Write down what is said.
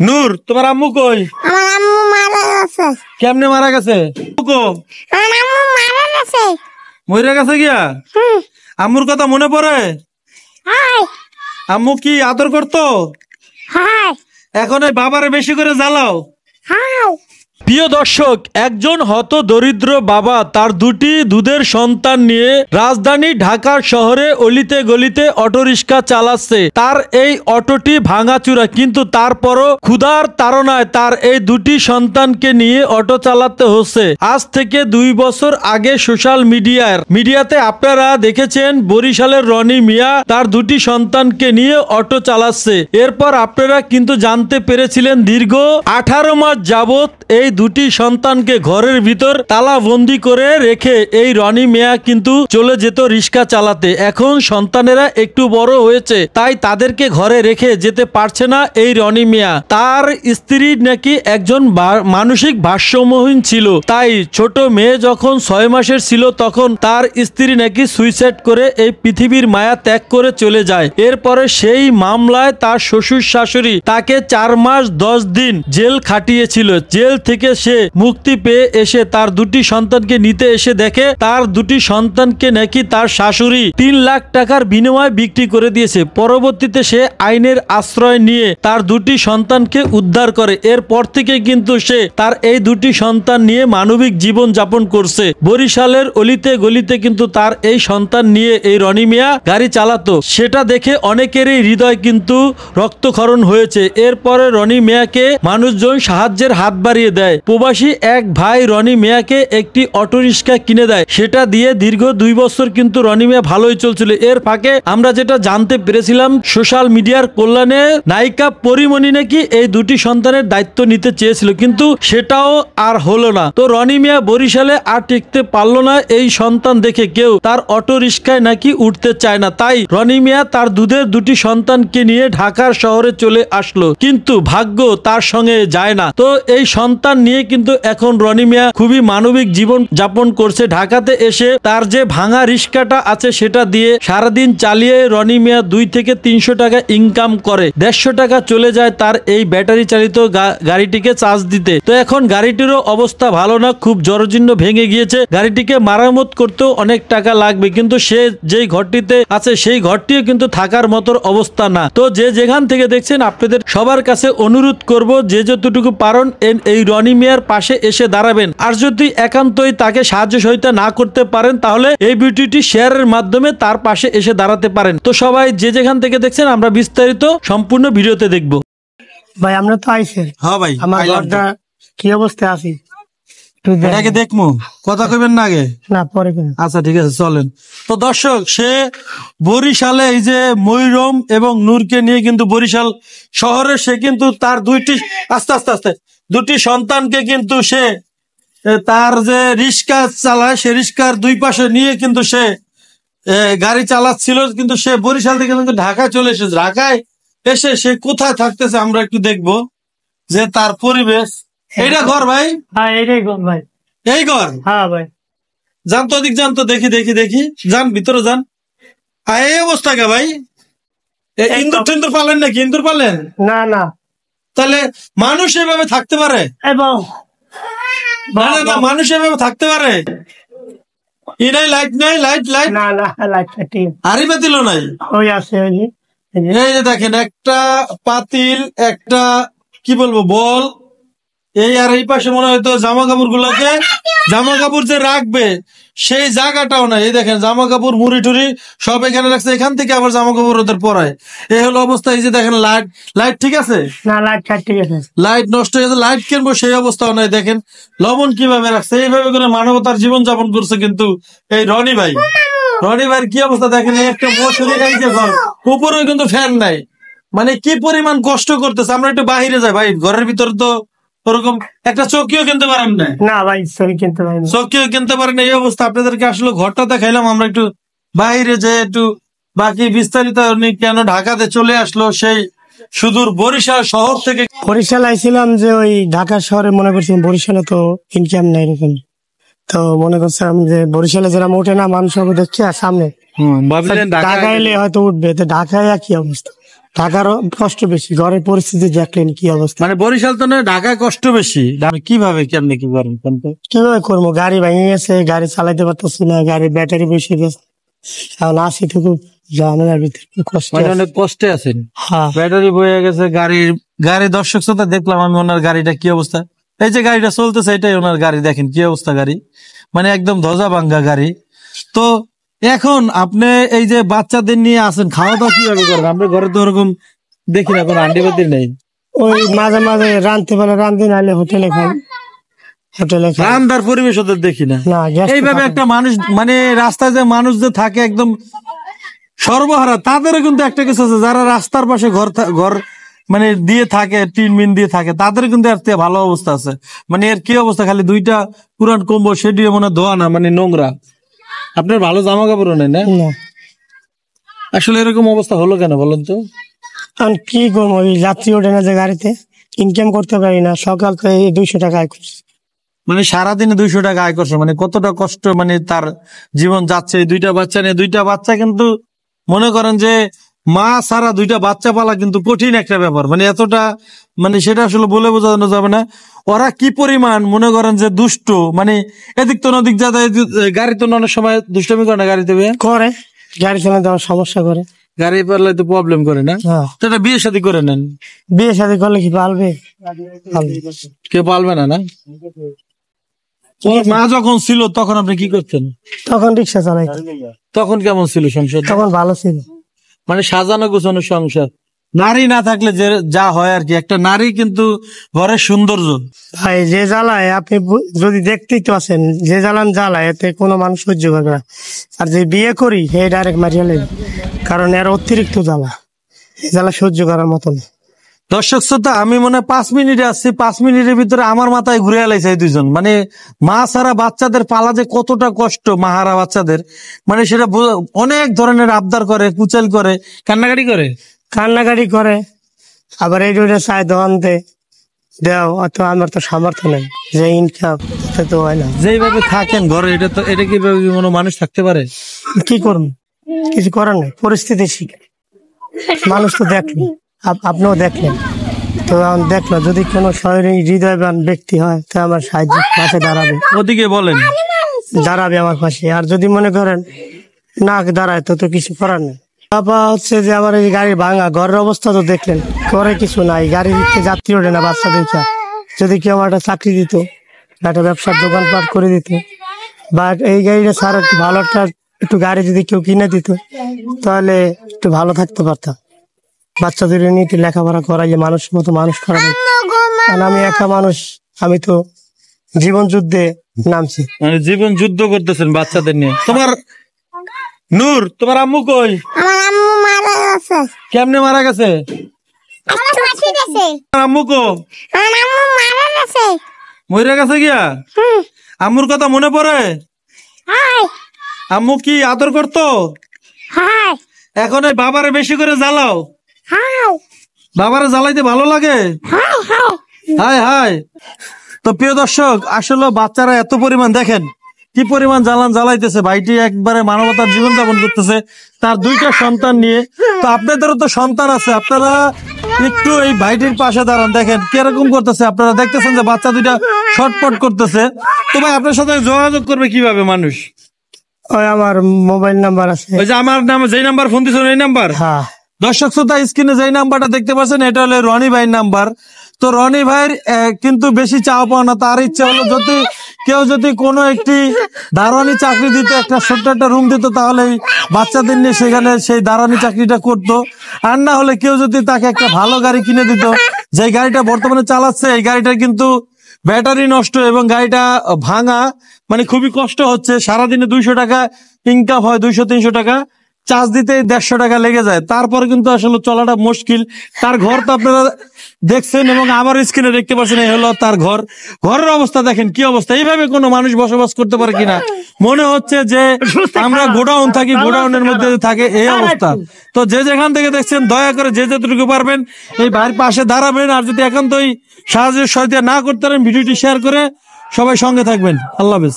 নূর, তোমার আম্মু কই? আমার আম্মু মারা গেছে। কেমনে মারা গেছে? আমার আম্মু মারা গেছে। মরে গেছে গিয়া? আম্মুর কথা মনে পড়ে? হাই আম্মু কি আদর করতো? হাই এখন এই বাবারে বেশি করে জ্বালাও। হাই। প্রিয় দর্শক, একজন হত দরিদ্র বাবা তার দুটি দুধের সন্তান নিয়ে রাজধানী ঢাকা শহরে অলিতে গলিতে অটোরিকশা চালাচ্ছে। তার এই অটোটি ভাঙাচুরা, কিন্তু তারপরও ক্ষুধার তাড়নায় তার এই দুটি সন্তানকে নিয়ে অটো চালাতে হচ্ছে। আজ থেকে 2 বছর আগে সোশ্যাল মিডিয়াতে আপনারা দেখেছেন বরিশালের রনি মিয়া তার দুটি সন্তানকে নিয়ে অটো চালাচ্ছে। এরপর আপনারা কিন্তু জানতে পেরেছিলেন দীর্ঘ 18 মাস যাবত এই দুটি সন্তানকে ঘরের ভিতর তালাবন্দি করে রেখে এই রনি মিয়া কিন্তু চলে যেত রিক্সা চালাতে। এখন সন্তানেরা একটু বড় হয়েছে, তাই তাদেরকে ঘরে রেখে যেতে পারছে না এই রনি মিয়া। তার স্ত্রী নাকি একজন মানসিক ভারসাম্যহীন ছিল, তাই ছোট মেয়ে যখন 6 মাসের ছিল তখন তার স্ত্রী নাকি সুইসাইড করে এই পৃথিবীর মায়া ত্যাগ করে চলে যায়। এরপরে সেই মামলায় তার শ্বশুর শাশুড়ি তাকে 4 মাস 10 দিন জেল খাটিয়েছিল। জেল থেকে সে মুক্তি পেয়ে এসে তার দুটি সন্তানকে নিতে এসে দেখে তার দুটি সন্তানকে নাকি তার শাশুড়ি 3 লাখ টাকার বিনিময়ে বিক্রি করে দিয়েছে। পরবর্তীতে সে আইনের আশ্রয় নিয়ে তার দুটি সন্তানকে উদ্ধার করে। এরপর থেকে কিন্তু সে তার এই দুটি সন্তান নিয়ে মানবিক জীবন যাপন করছে। বরিশালের অলিতে গলিতে কিন্তু তার এই সন্তান নিয়ে এই রনি মিয়া গাড়ি চালাতো। সেটা দেখে অনেকেরই হৃদয় কিন্তু রক্তক্ষরণ হয়েছে। এরপরে রনি মিয়াকে মানুষজন সাহায্যের হাত বাড়িয়ে দেয়। প্রবাসী এক ভাই রনি মিয়াকে একটি অটোরিকশা কিনে দেয়। সেটা দিয়ে দীর্ঘ 2 বছর কিন্তু রনি মিয়া ভালোই চলছিল। এর ফাঁকে আমরা যেটা জানতে পেরেছিলাম সোশ্যাল মিডিয়ার কল্যাণে নায়িকা পরিমণি নাকি এই দুটি সন্তানের দায়িত্ব নিতে চেয়েছিল, কিন্তু সেটাও আর হলো না। তো রনি মিয়া বরিশালে আর টিকতে পারলো না। এই সন্তান দেখে কেউ তার অটোরিকশায় নাকি উঠতে চায় না, তাই রনি মিয়া তার দুধের দুটি সন্তানকে নিয়ে ঢাকার শহরে চলে আসলো, কিন্তু ভাগ্য তার সঙ্গে যায় না। তো এই সন্তান নিয়ে কিন্তু এখন রনি মিয়া খুবই মানবিক জীবন যাপন করছে। ঢাকাতে এসে তার যে ভাঙা রিক্সাটা আছে সেটা দিয়ে সারাদিন চালিয়ে রনি মিয়া 2 থেকে 300 টাকা ইনকাম করে। 150 টাকা চলে যায় তার এই ব্যাটারি চালিত গাড়িটিকে চার্জ দিতে। তো এখন গাড়িটিরও অবস্থা ভালো না, খুব জরাজীর্ণ ভেঙে গিয়েছে। গাড়িটিকে মারামত করতেও অনেক টাকা লাগবে, কিন্তু সে যেই ঘরটিতে আছে সেই ঘরটিও কিন্তু থাকার মতো অবস্থা না। তো যে যেখান থেকে দেখছেন আপনাদের সবার কাছে অনুরোধ করব, যে যতটুকু পারেন এই রনি মিয়ার পাশে এসে দাঁড়াবেন। আর যদি একান্তই তাকে সাহায্য সহায়তা না করতে পারেন তাহলে এই ভিডিওটি শেয়ারের মাধ্যমে তার পাশে এসে দাঁড়াতে পারেন। তো সবাই যে যেখান থেকে দেখছেন আমরা বিস্তারিত সম্পূর্ণ ভিডিওতে দেখব। ভাই আমরা তো আইছে। হ্যাঁ ভাই, আমার ঘরটা কি অবস্থায় আছে এটাকে দেখমু, কথা কইবেন না আগে? না, পরে কেন? আচ্ছা ঠিক আছে, চলেন। তো দর্শক, সে বরিশালে এই যে ময়ূরম এবং নূরকে নিয়ে কিন্তু বরিশাল শহরে সে কিন্তু তার দুটি সন্তানকে কিন্তু সে তার যে রিক্সা চালায় সে রিক্সার 2 পাশে নিয়ে কিন্তু সে গাড়ি চালাচ্ছিল। কিন্তু সে বরিশাল থেকে কিন্তু ঢাকায় চলে এসেছে। ঢাকায় এসে সে কোথায় থাকতেছে আমরা একটু দেখবো যে তার পরিবেশ। এইটা ঘর ভাই? হ্যাঁ এইটাই ঘর ভাই। এই ঘর? হ্যাঁ ভাই। যান তো ওদিক, যান তো, দেখি যান ভিতরে যান। এই অবস্থা কে ভাই? ইন্দুর টিন্দুর পালেন নাকি? ইন্দুর পালেন? না না। তাহলে মানুষ এভাবে থাকতে পারে? না, মানুষ এভাবে থাকতে পারে? এটাই লাইট নাই? লাইট না না, লাইট ঠিক হাড়ি পাতিল নাই? ওই আছে ওই যে। এই যে দেখেন, একটা পাতিল, একটা কি বলবো বল, এই আর এই পাশে মনে হয়তো জামা কাপড় যে রাখবে সেই জায়গাটাও নাই। এই দেখেন জামা কাপড় মুড়ি টুড়ি সব এখানে রাখছে, এখান থেকে আবার জামা কাপড় ওদের পরায়। এই হলো অবস্থা। এই যে দেখেন লাইট ঠিক আছে? না, লাইট ঠিক আছে। লাইট নষ্ট হয়ে গেছে, লাইট কিনবো সেই অবস্থাও নাই। দেখেন লবণ কিভাবে রাখছে, এইভাবে করে মানবতার জীবন যাপন করছে কিন্তু এই রনি ভাই। রনি ভাইয়ের কি অবস্থা দেখেন, একটা মশুরি গাইছে ঘর, উপরেও কিন্তু ফ্যান নাই। মানে কি পরিমাণ কষ্ট করতেছে। আমরা একটু বাহিরে যাই ভাই, ঘরের ভিতরে তো ওরকম একটা চৌকিও কিনতে পারেন না। না ভাই, চৌকিও কিনতে পারেন না। এই অবস্থা। আপনাদেরকে আসলে ঘরটা দেখাইলাম, আমরা একটু বাইরে যে একটু বাকি বিস্তারিত কেন ঢাকাতে চলে আসলো সেই সুদূর বরিশাল শহর থেকে। বরিশাল আইছিলাম যে ওই ঢাকা শহরে মনে করছি বরিশালে তো ইনকাম নাই এরকম। তো মনে করছিলাম যে বরিশালে যেরকম উঠে না মানুষ দেখছি আর সামনে ঢাকা এলে হয়তো উঠবে। তো ঢাকায় কি অবস্থা, ঢাকারও কষ্ট বেশি, ঘরের পরিস্থিতি দেখলেন কি অবস্থা। মানে বরিশাল তো নয়, ঢাকায় কষ্ট বেশি। কিভাবে কেমনে কি করেন? কিভাবে করবো, গাড়ি ভেঙে গেছে, গাড়ি চালাইতে পারতেছি না, গাড়ির ব্যাটারি বসে গেছে, এখন আসি তো খুব ঝামেলার ভিতরে, খুব কষ্ট। মানে অনেক কষ্টে আছেন। হ্যাঁ, ব্যাটারি বয়ে গেছে গাড়ি দর্শক শ্রোতা দেখলাম আমি ওনার গাড়িটা কি অবস্থা। এই যে গাড়িটা চলতেছে এটাই ওনার গাড়ি, দেখেন কি অবস্থা গাড়ি, মানে একদম ধ্বজা ভাঙ্গা গাড়ি। তো এখন আপনি এই যে বাচ্চাদের নিয়ে আসেন, খাওয়া দাওয়া কিভাবে করেন? আমরা ঘরে তো ওরকম দেখি না, কোনো আন্ডি বাতি নেই। ওই মাঝে মাঝে রাঁধতে পারে, রাঁধতে নাহলে হোটেলে খাই, হোটেলে খাই। রান্নার পরিবেশ ওদের দেখি না। না, গ্যাস তো এইভাবে থাকে একটা মানুষ, মানে রাস্তায় যে মানুষ যে থাকে একদম সর্বহারা, তাদেরও কিন্তু একটা কিছু আছে, যারা রাস্তার পাশে ঘর মানে দিয়ে থাকে, টিন মিন দিয়ে থাকে, তাদের কিন্তু এর থেকে ভালো অবস্থা আছে। মানে এর কি অবস্থা, খালি দুইটা পুরান কম্বল, সেটিও মনে ধোয়া না, মানে নোংরা। আপনার ভালো জামা কাপড়ও নেই না? না। আসলে এরকম অবস্থা হলো কেন বলেন তো? এখন কি করবো, ওই যাত্রী ওঠে না যে গাড়িতে, ইনকাম করতে পারি না, সকাল থেকে 200 টাকা আয় করছি। মানে সারাদিনে 200 টাকা আয় করছে, মানে কতটা কষ্ট, মানে তার জীবন যাচ্ছে। এই দুইটা বাচ্চা নিয়ে, দুইটা বাচ্চা কিন্তু মনে করেন যে মা সারা দুইটা বাচ্চা পালা কিন্তু কঠিন একটা ব্যাপার, মানে এতটা, মানে সেটা আসলে বলে বোঝানো যাবে না। ওরা কি পরিমাণ মনে করেন যে দুষ্ট, মানে এদিক তো নদিক যাতে, গাড়ি তো অনেক সময় দুষ্টামি করে না, গাড়িতে করে গাড়ি চালাতে আমার সমস্যা করে, গাড়ি পারলে তো প্রবলেম করে না। হ্যাঁ। তো এটা বিয়ে শাদী করে নেন। বিয়ে শাদী করলে কি পালবে? পালবে। কেউ পালবে না, না? ওর মা যখন ছিল তখন আপনি কি করতেন? তখন রিক্সা চালাই, তখন কেমন ছিল সংসার? তখন ভালো ছিল। মানে সাজানো গোছানো সংসার। নারী না থাকলে যে যা হয় আর কি, একটা নারী কিন্তু ঘরের সৌন্দর্য। ভাই যে জ্বালায় আপনি যদি দেখতেই তো আছেন, যে জ্বালায় এতে কোনো মানুষ সহ্য করবে না। আর যে বিয়ে করি হে ডাইরেক্ট মারিয়া লাগবে, কারণ এর অতিরিক্ত জ্বালা, এই জ্বালা সহ্য করার মতো না। দর্শক শ্রোতা, আমি মনে হয় 5 মিনিটে আসছি, 5 মিনিটের ভিতরে আমার মাথায় ঘুরে এলাইছে এই দুইজন। মানে মা ছাড়া বাচ্চাদের পালা যে কতটা কষ্ট, মাহারা বাচ্চাদের, মানে সেটা অনেক ধরনের আবদার করে, কুচাল করে, কান্নাকাটি করে। কান্নাকাটি করে, আবার এই দুইটা চাই দোকানতে দেও, অত আমার তো সামর্থ্য নেই, যে ইনকাম তো হয় না। যেইভাবে থাকেন ঘরে, এটা কিভাবে কোনো মানুষ থাকতে পারে? কি করবো, কিছু করার নেই, পরিস্থিতি শিখে মানুষ তো দেখলেন, আপনিও দেখলেন তো, এখন দেখলো যদি কোনো শহরে হৃদয়বান ব্যক্তি হয় তো আমার সাহায্য পাশে দাঁড়াবে, ওদিকে বলেন, দাঁড়াবে আমার পাশে। আর যদি মনে করেন না দাঁড়ায় তো কিছু করার নেই। বাবা হচ্ছে যে আমার এই গাড়ি ভাঙা, ঘরের অবস্থা তো দেখলেন, করে কিছু নাই, গাড়ি দিতে যাত্রী ওঠে না, বাচ্চা দেখা। যদি কেউ আমার একটা চাকরি দিত, একটা ব্যবসার দোকানপাট করে দিত, বা এই গাড়িটা ছাড়া একটু ভালো একটু গাড়ি যদি কেউ কিনে দিত, তাহলে একটু ভালো থাকতে পারতাম। বাচ্চাদের নিয়ে একটু লেখাপড়া করাইয়ে মানুষ মতো মানুষ করা যায়। কারণ আমি একা মানুষ, আমি তো জীবন যুদ্ধে নামছি। মানে জীবন যুদ্ধ করতেছেন বাচ্চাদের নিয়ে। নূর, তোমার আম্মু কই? আমার আম্মু মারা গেছে। কেমনে মারা গেছে? মাছি গেছে। আম্মু কো? আমার আম্মু মারা গেছে। মরে গেছে গিয়া? আম্মুর কথা মনে পড়ে? হাই আম্মু কি আদর করতো? হাই এখন এই বাবারে বেশি করে জ্বালাও? হাই বাবারে জ্বালাইতে ভালো লাগে? High high high. তো প্রিয় দর্শক, আসলে বাচ্চারা এত পরিমাণ দেখেন কি পরিমাণ জ্বালাইতেছে। ভাইটি একবারে মানবতার জীবন যাপন করতেছে তার 2টা সন্তান নিয়ে। তো আপনাদেরও তো সন্তান আছে, আপনারা একটু এই ভাইটির পাশে দাঁড়ান, দেখেন কিরকম করতেছে। আপনারা দেখতেছেন যে বাচ্চা 2টা ছটপট করতেছে। তো ভাই আপনার সাথে যোগাযোগ করবে কিভাবে মানুষ? ওই আমার মোবাইল নাম্বার আছে। ওই যে আমার নাম, যেই নাম্বার ফোন দিচ্ছেন এই নাম্বার? হ্যাঁ। দর্শক শ্রোতা, স্ক্রিনে যেই নাম্বারটা দেখতে পাচ্ছেন এটা হলো রনি ভাইয়ের নাম্বার। তো রনি ভাইয়ের কিন্তু বেশি চাওয়া পাওয়া না, তার ইচ্ছা হলো যদি কেউ যদি কোনো একটি দারোয়ানি চাকরি দিত, একটা ছোট্ট একটা রুম দিত, তাহলে বাচ্চাদের নিয়ে সেখানে সেই দারোয়ানি চাকরিটা করতো। আর না হলে কেউ যদি তাকে একটা ভালো গাড়ি কিনে দিত, যে গাড়িটা বর্তমানে চালাচ্ছে এই গাড়িটা কিন্তু ব্যাটারি নষ্ট এবং গাড়িটা ভাঙা, মানে খুবই কষ্ট হচ্ছে। সারাদিনে 200 টাকা ইনকাম হয়, 200-300 টাকা চার্জ দিতে 150 টাকা লেগে যায়, তারপরে কিন্তু আসলে চলাটা মুশকিল। তার ঘর তো আপনারা দেখছেন এবং আমার স্ক্রিনে দেখতে পাচ্ছেন, এই হলো তার ঘর। ঘরের অবস্থা দেখেন কি অবস্থা। এইভাবে কোনো মানুষ বসবাস করতে পারে কিনা মনে হচ্ছে যে আমরা গোডাউন থাকি, গোডাউনের মধ্যে থাকে এই অবস্থা। তো যে যেখান থেকে দেখছেন দয়া করে যে যেটুকু পারবেন এই ভাইয়ের পাশে দাঁড়াবেন। আর যদি একান্তই সাহায্য সহায়তা না করতে পারেন, ভিডিওটি শেয়ার করে সবাই সঙ্গে থাকবেন। আল্লাহ হাফেজ।